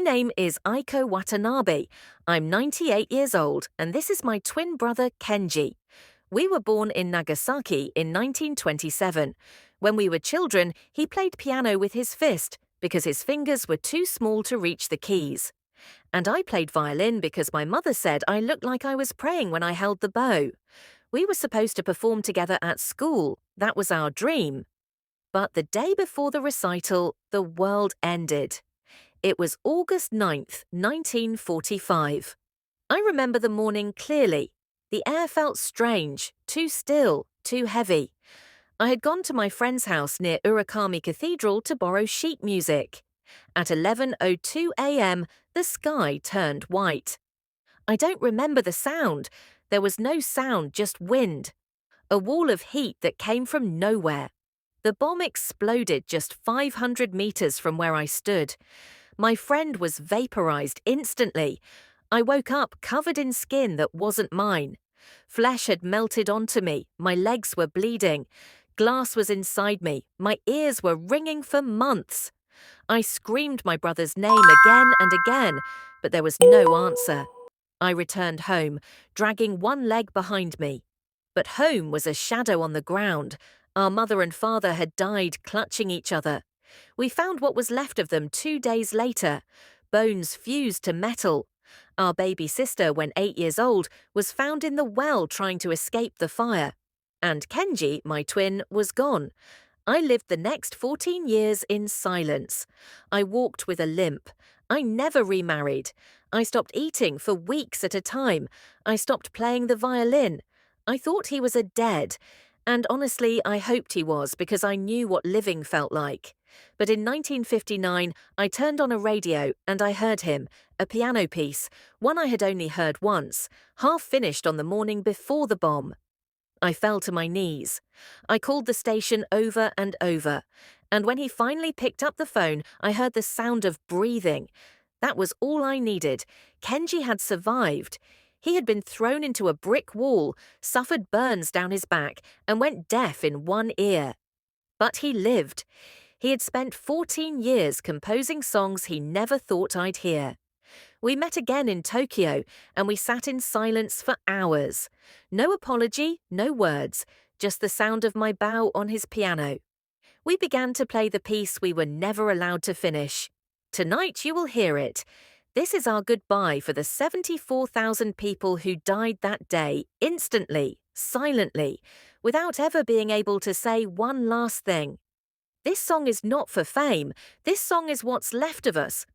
name is Aiko Watanabe. I'm 98 years old, and this is my twin brother Kenji. We were born in Nagasaki in 1927. When we were children, he played piano with his fist because his fingers were too small to reach the keys. And I played violin because my mother said I looked like I was praying when I held the bow. We were supposed to perform together at school. That was our dream. But the day before the recital, the world ended. It was August 9th, 1945. I remember the morning clearly. The air felt strange, too still, too heavy. I had gone to my friend's house near Urakami Cathedral to borrow sheet music. At 11:02 a.m., the sky turned white. I don't remember the sound. There was no sound, just wind. A wall of heat that came from nowhere. The bomb exploded just 500 meters from where I stood. My friend was vaporized instantly. I woke up covered in skin that wasn't mine. Flesh had melted onto me, my legs were bleeding. Glass was inside me, my ears were ringing for months. I screamed my brother's name again and again, but there was no answer. I returned home, dragging one leg behind me. But home was a shadow on the ground. Our mother and father had died clutching each other. We found what was left of them 2 days later, bones fused to metal. Our baby sister, when 8 years old, was found in the well trying to escape the fire. And Kenji, my twin, was gone. I lived the next 14 years in silence. I walked with a limp. I never remarried. I stopped eating for weeks at a time. I stopped playing the violin. I thought he was dead. And honestly, I hoped he was because I knew what living felt like. But in 1959, I turned on a radio and I heard him, a piano piece, one I had only heard once, half finished on the morning before the bomb. I fell to my knees. I called the station over and over. And when he finally picked up the phone, I heard the sound of breathing. That was all I needed. Kenji had survived. He had been thrown into a brick wall, suffered burns down his back, and went deaf in one ear. But he lived. He had spent 14 years composing songs he never thought I'd hear. We met again in Tokyo, and we sat in silence for hours. No apology, no words, just the sound of my bow on his piano. We began to play the piece we were never allowed to finish. Tonight you will hear it. This is our goodbye for the 74,000 people who died that day, instantly, silently, without ever being able to say one last thing. This song is not for fame. This song is what's left of us,